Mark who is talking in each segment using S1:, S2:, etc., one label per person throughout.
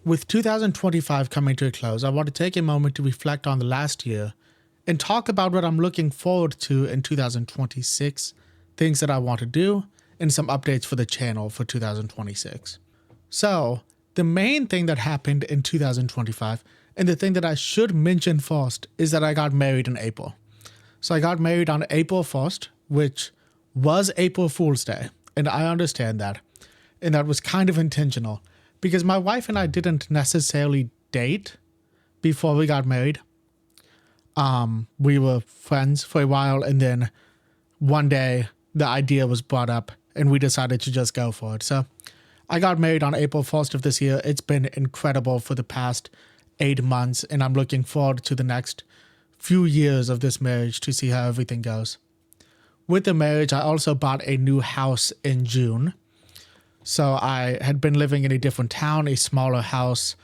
S1: With 2025 coming to a close, I want to take a moment to reflect on the last year and talk about what I'm looking forward to in 2026, things that I want to do, and some updates for the channel for 2026. So, the main thing that happened in 2025, and the thing that I should mention first, is that I got married in April. So I got married on April 1st, which was April Fool's Day, and I understand that. And that was kind of intentional, because my wife and I didn't necessarily date before we got married. We were friends for a while, and then one day the idea was brought up, and we decided to just go for it. So I got married on April 1st of this year. It's been incredible for the past 8 months, and I'm looking forward to the next few years of this marriage to see how everything goes. With the marriage, I also bought a new house in June. So I had been living in a different town, a smaller house.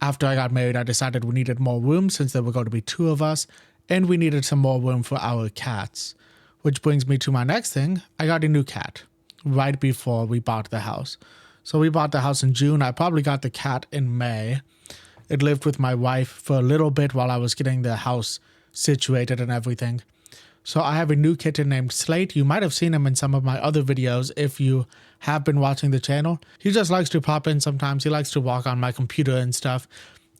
S1: After I got married, I decided we needed more room since there were going to be 2 of us, and we needed some more room for our cats. Which brings me to my next thing. I got a new cat right before we bought the house. So we bought the house in June. I probably got the cat in May. It lived with my wife for a little bit while I was getting the house situated and everything. So I have a new kitten named Slate. You might have seen him in some of my other videos if you have been watching the channel. He just likes to pop in sometimes. He likes to walk on my computer and stuff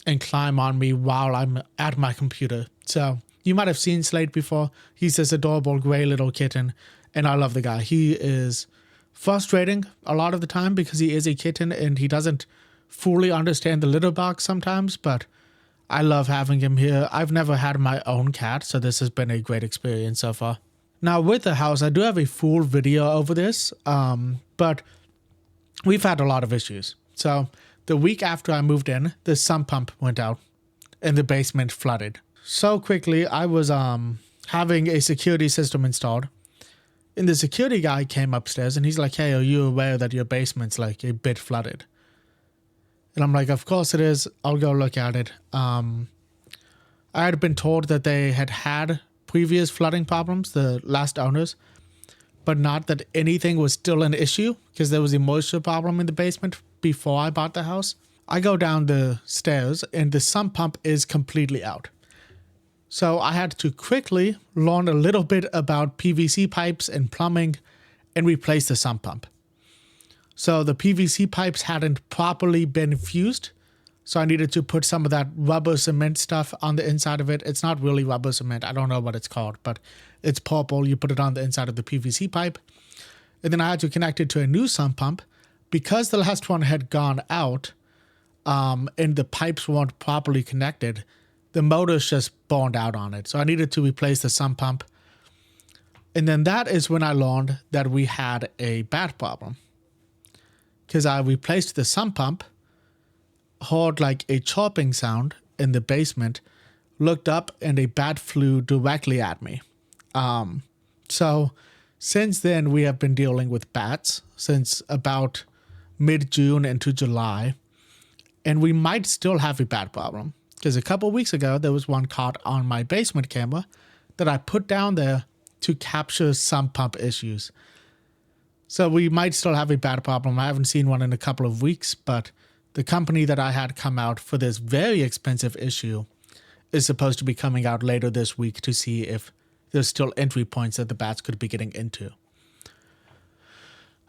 S1: and climb on me while I'm at my computer. So you might have seen Slate before. He's this adorable gray little kitten, and I love the guy. He is frustrating a lot of the time because he is a kitten and he doesn't fully understand the litter box sometimes, but I love having him here. I've never had my own cat, so this has been a great experience so far. Now with the house, I do have a full video over this, but we've had a lot of issues. So the week after I moved in, the sump pump went out and the basement flooded. So quickly, I was having a security system installed, and the security guy came upstairs and he's like, "Hey, are you aware that your basement's like a bit flooded?" And I'm like, "Of course it is. I'll go look at it." I had been told that they had previous flooding problems, the last owners, but not that anything was still an issue because there was a moisture problem in the basement before I bought the house. I go down the stairs and the sump pump is completely out. So I had to quickly learn a little bit about PVC pipes and plumbing and replace the sump pump. So the PVC pipes hadn't properly been fused. So I needed to put some of that rubber cement stuff on the inside of it. It's not really rubber cement. I don't know what it's called, but it's purple. You put it on the inside of the PVC pipe. And then I had to connect it to a new sump pump. Because the last one had gone out and the pipes weren't properly connected, the motors just burned out on it. So I needed to replace the sump pump. And then that is when I learned that we had a bat problem. Because I replaced the sump pump, heard like a chirping sound in the basement, looked up, and a bat flew directly at me. So since then, we have been dealing with bats since about mid-June into July. And we might still have a bat problem. Because a couple weeks ago, there was one caught on my basement camera that I put down there to capture sump pump issues. So we might still have a bat problem. I haven't seen one in a couple of weeks, but the company that I had come out for this very expensive issue is supposed to be coming out later this week to see if there's still entry points that the bats could be getting into.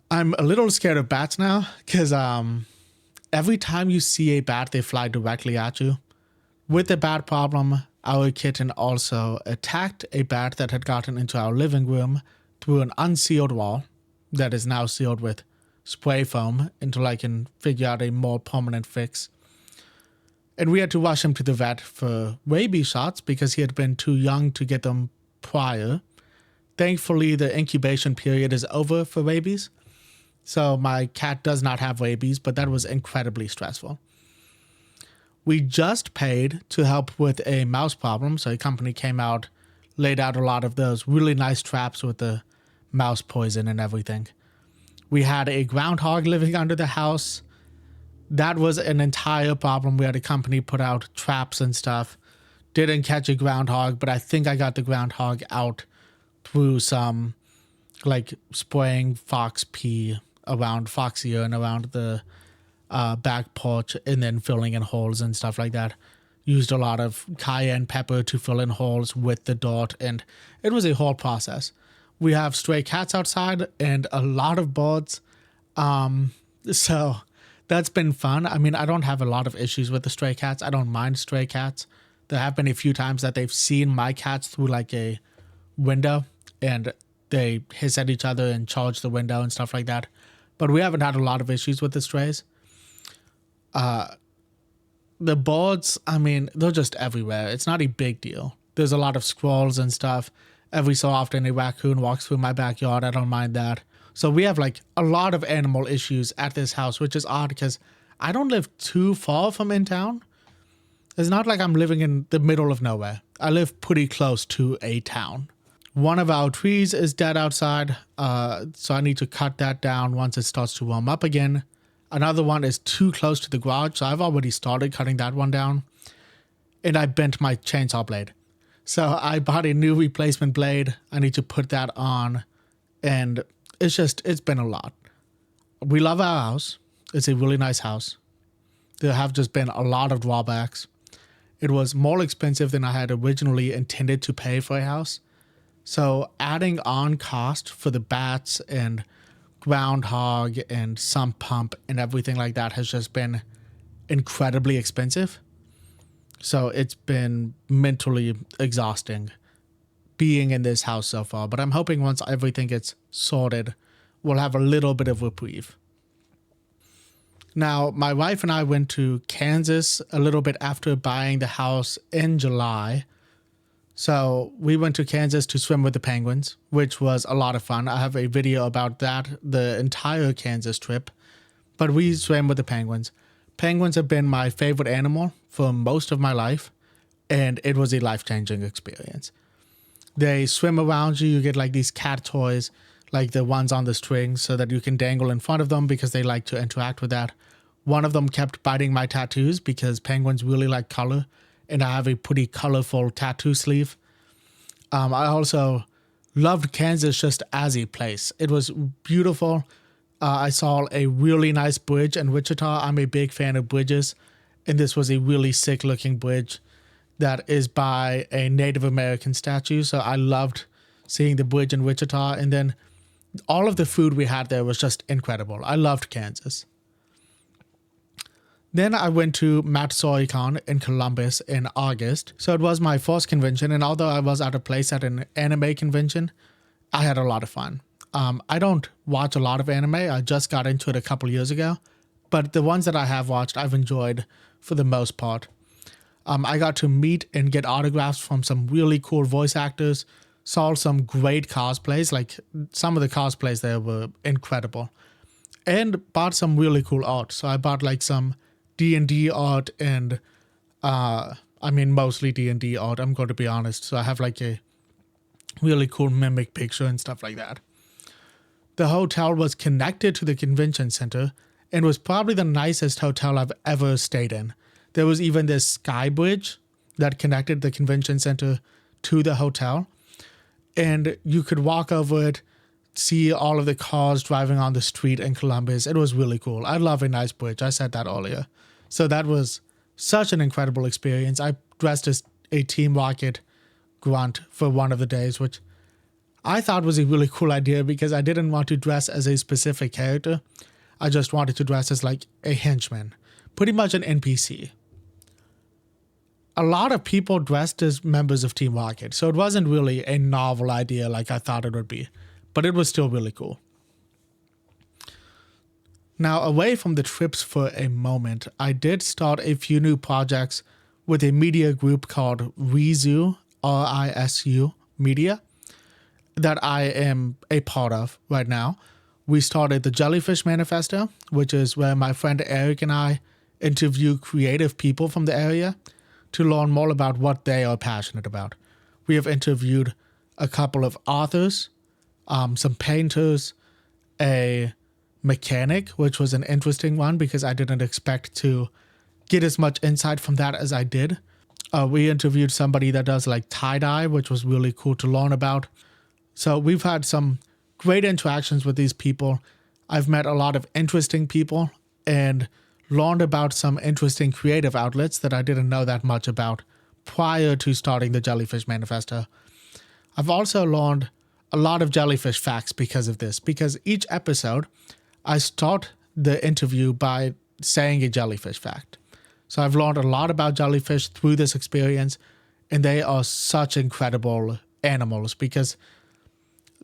S1: I'm a little scared of bats now because every time you see a bat, they fly directly at you. With the bat problem, our kitten also attacked a bat that had gotten into our living room through an unsealed wall that is now sealed with spray foam until I can figure out a more permanent fix. And we had to rush him to the vet for rabies shots because he had been too young to get them prior. Thankfully, the incubation period is over for rabies. So my cat does not have rabies, but that was incredibly stressful. We just paid to help with a mouse problem. So a company came out, laid out a lot of those really nice traps with the mouse poison and everything. We had a groundhog living under the house. That was an entire problem. We had a company put out traps and stuff. Didn't catch a groundhog, but I think I got the groundhog out through some like spraying fox pee around fox ear and around the back porch and then filling in holes and stuff like that. Used a lot of cayenne pepper to fill in holes with the dirt, and it was a whole process. We have stray cats outside and a lot of birds. So that's been fun. I mean, I don't have a lot of issues with the stray cats. I don't mind stray cats. There have been a few times that they've seen my cats through like a window and they hiss at each other and charge the window and stuff like that. But we haven't had a lot of issues with the strays. The birds, I mean, they're just everywhere. It's not a big deal. There's a lot of squirrels and stuff. Every so often a raccoon walks through my backyard. I don't mind that. So we have like a lot of animal issues at this house, which is odd because I don't live too far from in town. It's not like I'm living in the middle of nowhere. I live pretty close to a town. One of our trees is dead outside, so I need to cut that down once it starts to warm up again. Another one is too close to the garage, so I've already started cutting that one down. And I bent my chainsaw blade. So I bought a new replacement blade. I need to put that on. And it's been a lot. We love our house. It's a really nice house. There have just been a lot of drawbacks. It was more expensive than I had originally intended to pay for a house. So adding on cost for the bats and groundhog and sump pump and everything like that has just been incredibly expensive. So it's been mentally exhausting being in this house so far. But I'm hoping once everything gets sorted, we'll have a little bit of reprieve. Now, my wife and I went to Kansas a little bit after buying the house in July. So we went to Kansas to swim with the penguins, which was a lot of fun. I have a video about that, the entire Kansas trip. But we swam with the penguins. Penguins have been my favorite animal for most of my life, and it was a life-changing experience. They swim around you. You get like these cat toys, like the ones on the string, so that you can dangle in front of them because they like to interact with that. One of them kept biting my tattoos because penguins really like color, and I have a pretty colorful tattoo sleeve. I also loved Kansas just as a place. It was beautiful. I saw a really nice bridge in Wichita. I'm a big fan of bridges, and this was a really sick-looking bridge that is by a Native American statue. So I loved seeing the bridge in Wichita, and then all of the food we had there was just incredible. I loved Kansas. Then I went to Matsuricon in Columbus in August. So it was my first convention, and although I was at a place at an anime convention, I had a lot of fun. I don't watch a lot of anime. I just got into it a couple years ago, but the ones that I have watched, I've enjoyed for the most part. I got to meet and get autographs from some really cool voice actors, saw some great cosplays, like some of the cosplays there were incredible, and bought some really cool art. So I bought like some D&D art and, mostly D&D art, I'm going to be honest. So I have like a really cool mimic picture and stuff like that. The hotel was connected to the convention center and was probably the nicest hotel I've ever stayed in. There was even this sky bridge that connected the convention center to the hotel, and you could walk over it, see all of the cars driving on the street in Columbus. It was really cool. I love a nice bridge. I said that earlier. So that was such an incredible experience. I dressed as a Team Rocket grunt for one of the days, which I thought was a really cool idea because I didn't want to dress as a specific character. I just wanted to dress as like a henchman, pretty much an NPC. A lot of people dressed as members of Team Rocket, so it wasn't really a novel idea like I thought it would be, but it was still really cool. Now, away from the trips for a moment, I did start a few new projects with a media group called Risu, R-I-S-U, Media, that I am a part of right now. We started the Jellyfish Manifesto, which is where my friend Eric and I interview creative people from the area to learn more about what they are passionate about. We have interviewed a couple of authors, some painters, a mechanic, which was an interesting one because I didn't expect to get as much insight from that as I did. We interviewed somebody that does like tie-dye, which was really cool to learn about. So we've had some great interactions with these people. I've met a lot of interesting people and learned about some interesting creative outlets that I didn't know that much about prior to starting the Jellyfish Manifesto. I've also learned a lot of jellyfish facts because of this, because each episode I start the interview by saying a jellyfish fact. So I've learned a lot about jellyfish through this experience, and they are such incredible animals because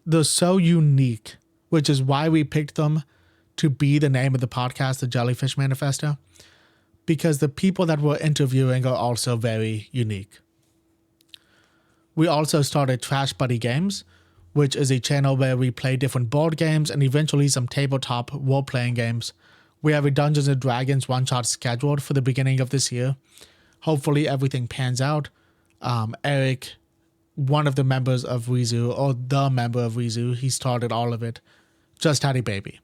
S1: they're so unique, which is why we picked them to be the name of the podcast, the Jellyfish Manifesto, because the people that we're interviewing are also very unique. We also started Trash Buddy Games, which is a channel where we play different board games and eventually some tabletop role-playing games. We have a Dungeons & Dragons one-shot scheduled for the beginning of this year. Hopefully everything pans out. Eric, one of the members of Rizu, or the member of Rizu, he started all of it, just had a baby.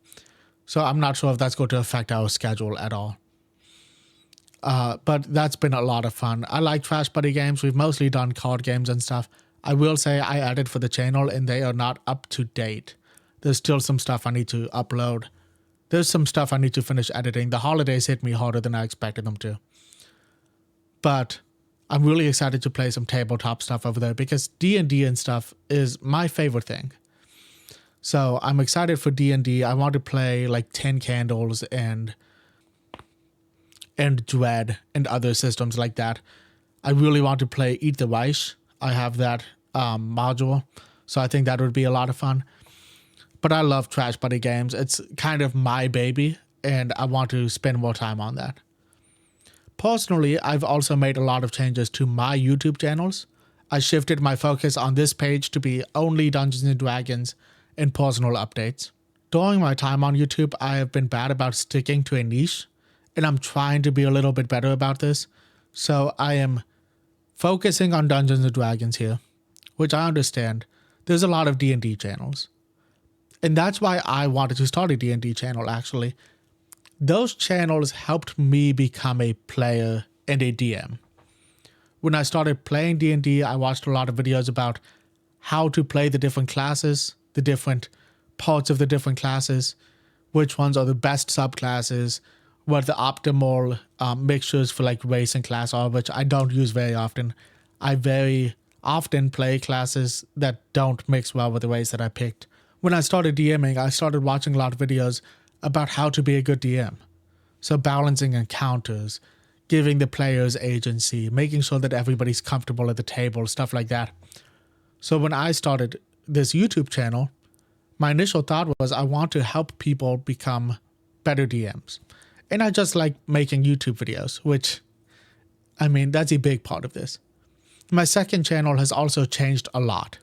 S1: So I'm not sure if that's going to affect our schedule at all. But that's been a lot of fun. I like Trash Buddy Games. We've mostly done card games and stuff. I will say I added for the channel and they are not up to date. There's still some stuff I need to upload. There's some stuff I need to finish editing. The holidays hit me harder than I expected them to. But I'm really excited to play some tabletop stuff over there because D&D and stuff is my favorite thing. So I'm excited for D&D. I want to play like 10 Candles and Dread and other systems like that. I really want to play Eat the Reich. I have that module, so I think that would be a lot of fun. But I love Trash Buddy Games. It's kind of my baby, and I want to spend more time on that. Personally, I've also made a lot of changes to my YouTube channels. I shifted my focus on this page to be only Dungeons & Dragons and personal updates. During my time on YouTube, I have been bad about sticking to a niche, and I'm trying to be a little bit better about this. So I am focusing on Dungeons & Dragons here, which I understand. There's a lot of D&D channels. And that's why I wanted to start a D&D channel, actually. Those channels helped me become a player and a DM. When I started playing D&D, I watched a lot of videos about how to play the different classes, the different parts of the different classes, which ones are the best subclasses, what the optimal mixtures for like race and class are, which I don't use very often. I very often play classes that don't mix well with the race that I picked. When I started DMing, I started watching a lot of videos about how to be a good DM. So balancing encounters, giving the players agency, making sure that everybody's comfortable at the table, stuff like that. So when I started this YouTube channel, my initial thought was I want to help people become better DMs. And I just like making YouTube videos, which, I mean, that's a big part of this. My second channel has also changed a lot.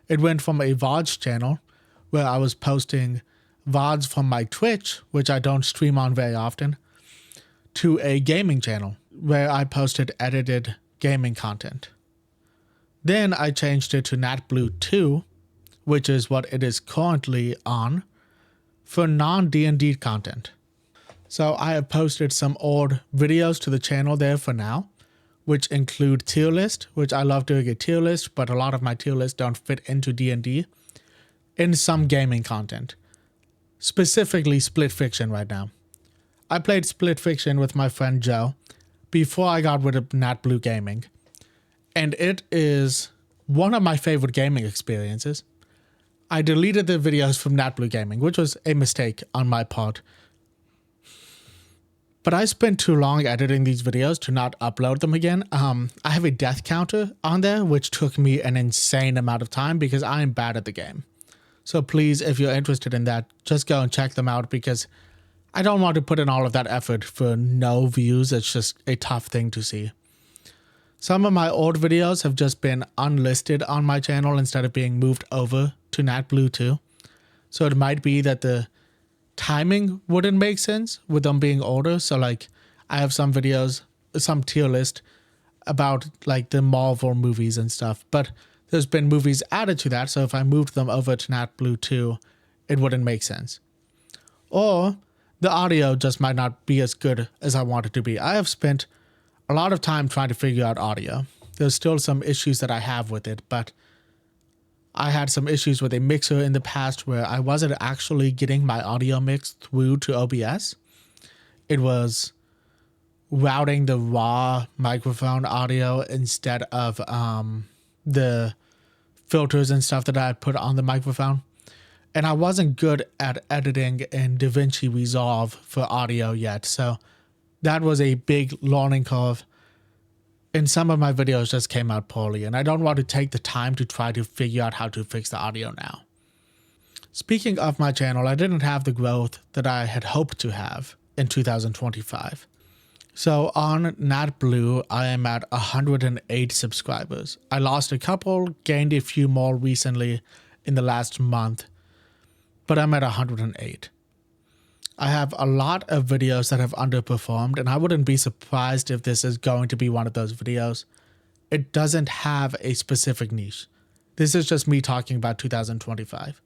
S1: It went from a VODs channel, where I was posting VODs from my Twitch, which I don't stream on very often, to a gaming channel, where I posted edited gaming content. Then I changed it to NatBlue 2, which is what it is currently on, for non-D&D content. So I have posted some old videos to the channel there for now, which include tier list, which I love doing a tier list, but a lot of my tier lists don't fit into D&D, and some gaming content, specifically Split Fiction right now. I played Split Fiction with my friend Joe before I got rid of NatBlue Gaming, and it is one of my favorite gaming experiences. I deleted the videos from NatBlue Gaming, which was a mistake on my part. But I spent too long editing these videos to not upload them again. I have a death counter on there, which took me an insane amount of time because I am bad at the game. So please, if you're interested in that, just go and check them out because I don't want to put in all of that effort for no views. It's just a tough thing to see. Some of my old videos have just been unlisted on my channel instead of being moved over to NatBlue 2. So it might be that the timing wouldn't make sense with them being older. So like I have some videos, some tier list about like the Marvel movies and stuff, but there's been movies added to that. So if I moved them over to NatBlue 2, it wouldn't make sense. Or the audio just might not be as good as I want it to be. I have spent a lot of time trying to figure out audio. There's still some issues that I have with it, but I had some issues with a mixer in the past where I wasn't actually getting my audio mix through to OBS. It was routing the raw microphone audio instead of the filters and stuff that I had put on the microphone. And I wasn't good at editing in DaVinci Resolve for audio yet. So that was a big learning curve. And some of my videos just came out poorly. And I don't want to take the time to try to figure out how to fix the audio now. Speaking of my channel, I didn't have the growth that I had hoped to have in 2025. So on NatBlue, I am at 108 subscribers. I lost a couple, gained a few more recently in the last month, but I'm at 108. I have a lot of videos that have underperformed, and I wouldn't be surprised if this is going to be one of those videos. It doesn't have a specific niche. This is just me talking about 2025.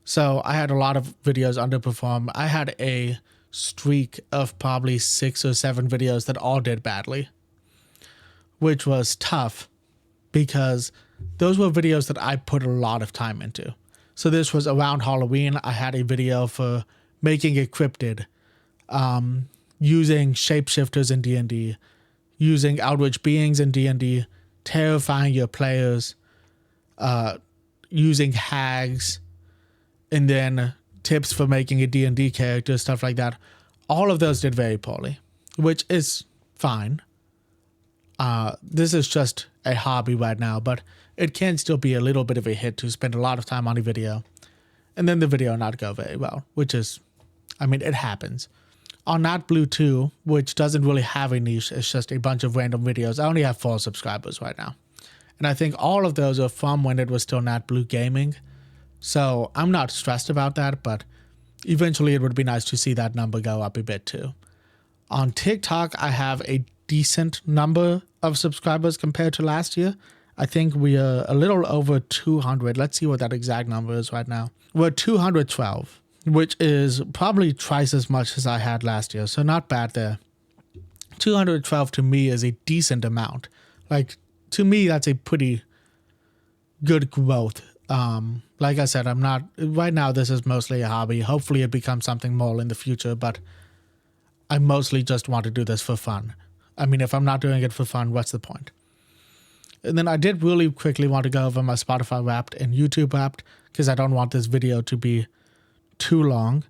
S1: So I had a lot of videos underperform. I had a streak of probably 6 or 7 videos that all did badly, which was tough because those were videos that I put a lot of time into. So this was around Halloween. I had a video for making it cryptid, using shapeshifters in D&D, using outwitch beings in D&D, terrifying your players, using hags, and then tips for making a D&D character, stuff like that. All of those did very poorly, which is fine. This is just a hobby right now, but it can still be a little bit of a hit to spend a lot of time on a video and then the video not go very well, which is, I mean, it happens. On NatBlue 2, which doesn't really have a niche, it's just a bunch of random videos. I only have 4 subscribers right now. And I think all of those are from when it was still NatBlue Gaming. So I'm not stressed about that, but eventually it would be nice to see that number go up a bit too. On TikTok, I have a decent number of subscribers compared to last year. I think we are a little over 200. Let's see what that exact number is right now. We're 212, which is probably twice as much as I had last year. So not bad there. 212 to me is a decent amount. Like, to me, that's a pretty good growth. Like I said, I'm not, right now this is mostly a hobby. Hopefully it becomes something more in the future, but I mostly just want to do this for fun. I mean, if I'm not doing it for fun, what's the point? And then I did really quickly want to go over my Spotify Wrapped and YouTube Wrapped because I don't want this video to be too long.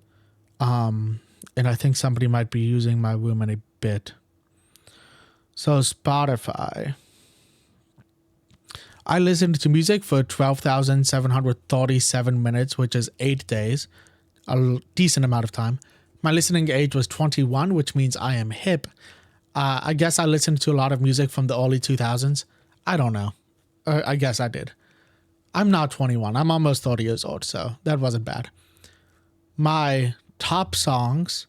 S1: And I think somebody might be using my room in a bit. So Spotify. I listened to music for 12,737 minutes, which is 8 days, a decent amount of time. My listening age was 21, which means I am hip. I guess I listened to a lot of music from the early 2000s. I don't know. I guess I did. I'm not 21. I'm almost 30 years old, so that wasn't bad. My top songs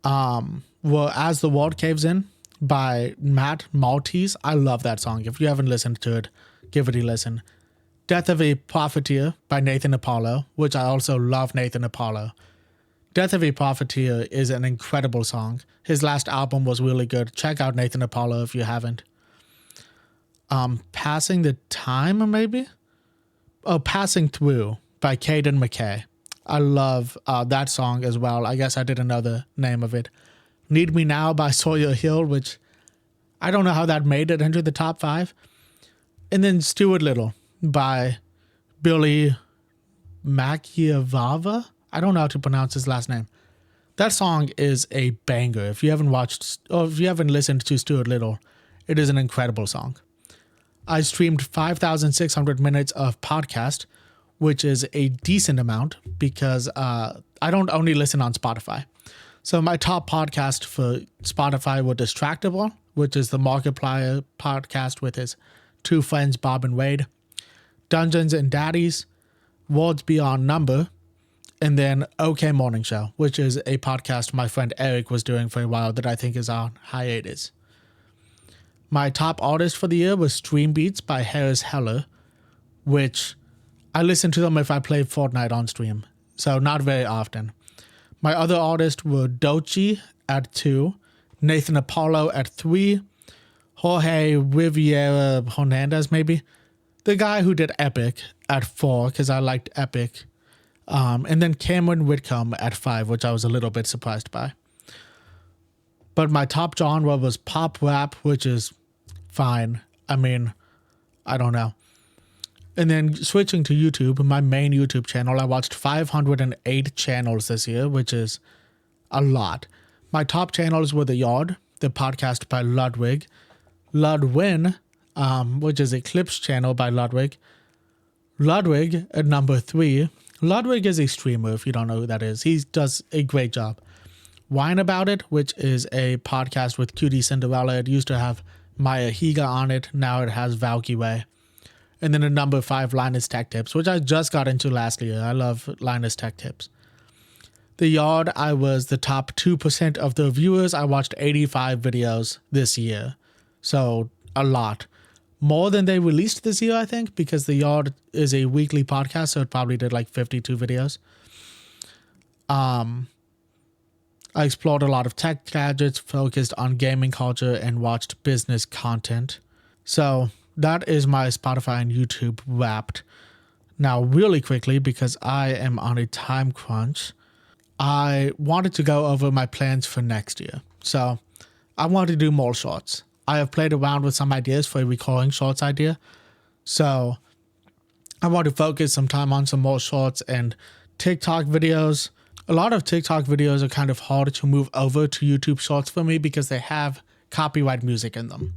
S1: were As the World Caves In by Matt Maltese. I love that song. If you haven't listened to it, give it a listen. Death of a Profiteer by Nathan Apollo, which I also love Nathan Apollo. Death of a Profiteer is an incredible song. His last album was really good. Check out Nathan Apollo if you haven't. Passing the Time, maybe? Oh, Passing Through by Caden McKay. I love that song as well. I guess I didn't know the name of it. Need Me Now by Sawyer Hill, which I don't know how that made it into the top 5. And then Stuart Little by Billy Makiavava. I don't know how to pronounce his last name. That song is a banger. If you haven't watched or if you haven't listened to Stuart Little, it is an incredible song. I streamed 5,600 minutes of podcast, which is a decent amount because I don't only listen on Spotify. So my top podcast for Spotify were Distractable, which is the Markiplier podcast with his 2 friends, Bob and Wade, Dungeons and Daddies, Words Beyond Number, and then OK Morning Show, which is a podcast my friend Eric was doing for a while that I think is on hiatus. My top artist for the year was Stream Beats by Harris Heller, which I listen to them if I play Fortnite on stream, so not very often. My other artists were Dochi at 2, Nathan Apollo at 3, Jorge Riviera Hernandez, maybe. The guy who did Epic at 4, because I liked Epic. And then Cameron Whitcomb at 5, which I was a little bit surprised by. But my top genre was pop rap, which is fine. I mean, I don't know. And then switching to YouTube, my main YouTube channel, I watched 508 channels this year, which is a lot. My top channels were The Yard, the podcast by Ludwig, Ludwin, which is a clips channel by Ludwig. Ludwig at number 3. Ludwig is a streamer, if you don't know who that is. He does a great job. Whine About It, which is a podcast with Cutie Cinderella. It used to have Maya Higa on it. Now it has Valky Way. And then at number 5, Linus Tech Tips, which I just got into last year. I love Linus Tech Tips. The Yard, I was the top 2% of the viewers. I watched 85 videos this year. So a lot. More than they released this year, I think, because The Yard is a weekly podcast, so it probably did like 52 videos. I explored a lot of tech gadgets, focused on gaming culture, and watched business content. So that is my Spotify and YouTube wrapped. Now, really quickly, because I am on a time crunch, I wanted to go over my plans for next year. So I want to do more shorts. I have played around with some ideas for a recurring shorts idea. So I want to focus some time on some more shorts and TikTok videos. A lot of TikTok videos are kind of hard to move over to YouTube shorts for me because they have copyright music in them.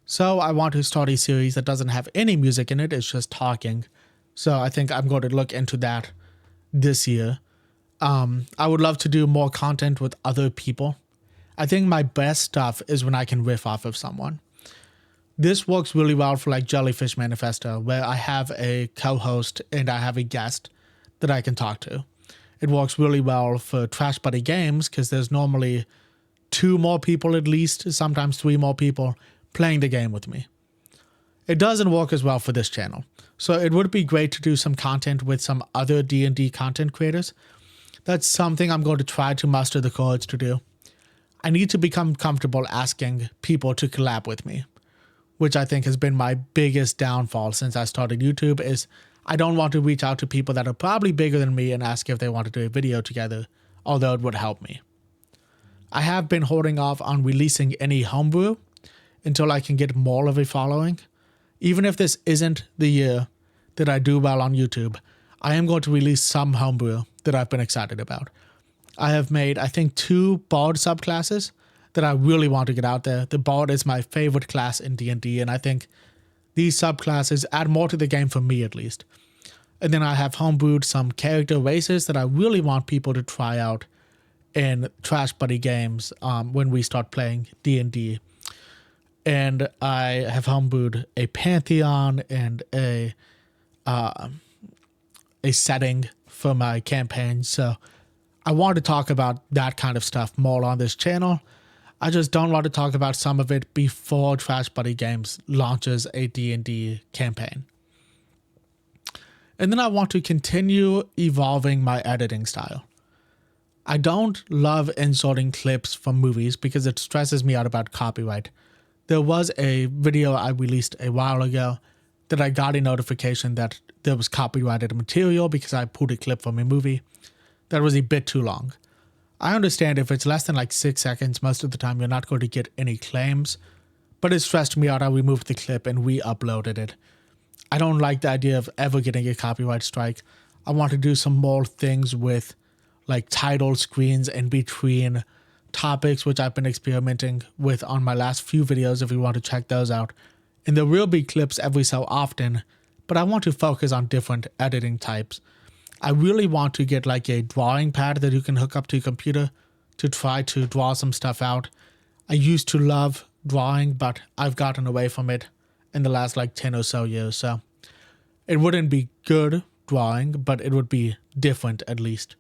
S1: So I want to start a series that doesn't have any music in it. It's just talking. So I think I'm going to look into that this year. I would love to do more content with other people. I think my best stuff is when I can riff off of someone. This works really well for like Jellyfish Manifesto, where I have a co-host and I have a guest that I can talk to. It works really well for Trash Buddy Games because there's normally 2 more people at least, sometimes 3 more people playing the game with me. It doesn't work as well for this channel. So it would be great to do some content with some other D&D content creators. That's something I'm going to try to muster the courage to do. I need to become comfortable asking people to collab with me, which I think has been my biggest downfall since I started YouTube, is I don't want to reach out to people that are probably bigger than me and ask if they want to do a video together, although it would help me. I have been holding off on releasing any homebrew until I can get more of a following. Even if this isn't the year that I do well on YouTube, I am going to release some homebrew that I've been excited about. I have made, I think, 2 Bard subclasses that I really want to get out there. The Bard is my favorite class in D&D, and I think these subclasses add more to the game for me, at least. And then I have homebrewed some character races that I really want people to try out in Trash Buddy Games when we start playing D&D. And I have homebrewed a pantheon and a setting for my campaign. So I want to talk about that kind of stuff more on this channel. I just don't want to talk about some of it before Trash Buddy Games launches a D&D campaign. And then I want to continue evolving my editing style. I don't love inserting clips from movies because it stresses me out about copyright. There was a video I released a while ago that I got a notification that there was copyrighted material because I pulled a clip from a movie that was a bit too long. I understand if it's less than like 6 seconds, most of the time you're not going to get any claims, but it stressed me out. I removed the clip and re-uploaded it. I don't like the idea of ever getting a copyright strike. I want to do some more things with like title screens in between topics, which I've been experimenting with on my last few videos if you want to check those out. And there will be clips every so often, but I want to focus on different editing types. I really want to get like a drawing pad that you can hook up to your computer to try to draw some stuff out. I used to love drawing, but I've gotten away from it in the last like 10 or so years. So it wouldn't be good drawing, but it would be different at least.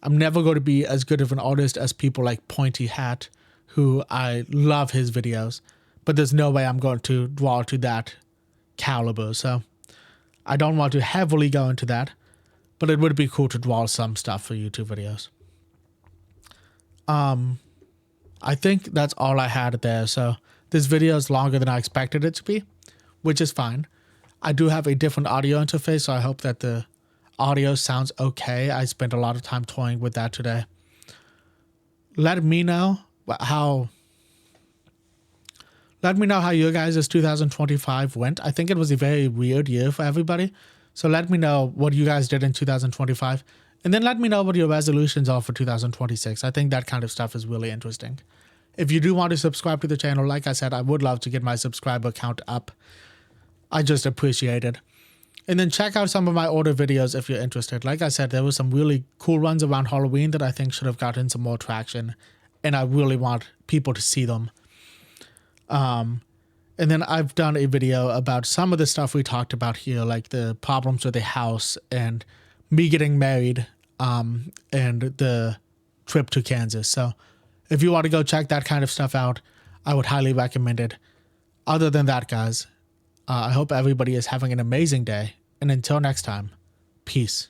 S1: I'm never going to be as good of an artist as people like Pointy Hat, who I love his videos, but there's no way I'm going to draw to that caliber. So I don't want to heavily go into that, but it would be cool to draw some stuff for YouTube videos. I think that's all I had there. So this video is longer than I expected it to be, which is fine. I do have a different audio interface, so I hope that the audio sounds okay. I spent a lot of time toying with that today. Let me know how. Let me know how your guys' 2025 went. I think it was a very weird year for everybody. So let me know what you guys did in 2025. And then let me know what your resolutions are for 2026. I think that kind of stuff is really interesting. If you do want to subscribe to the channel, like I said, I would love to get my subscriber count up. I just appreciate it. And then check out some of my older videos if you're interested. Like I said, there were some really cool ones around Halloween that I think should have gotten some more traction. And I really want people to see them. And then I've done a video about some of the stuff we talked about here, like the problems with the house and me getting married, and the trip to Kansas. So if you want to go check that kind of stuff out, I would highly recommend it. Other than that, guys, I hope everybody is having an amazing day. And until next time, peace.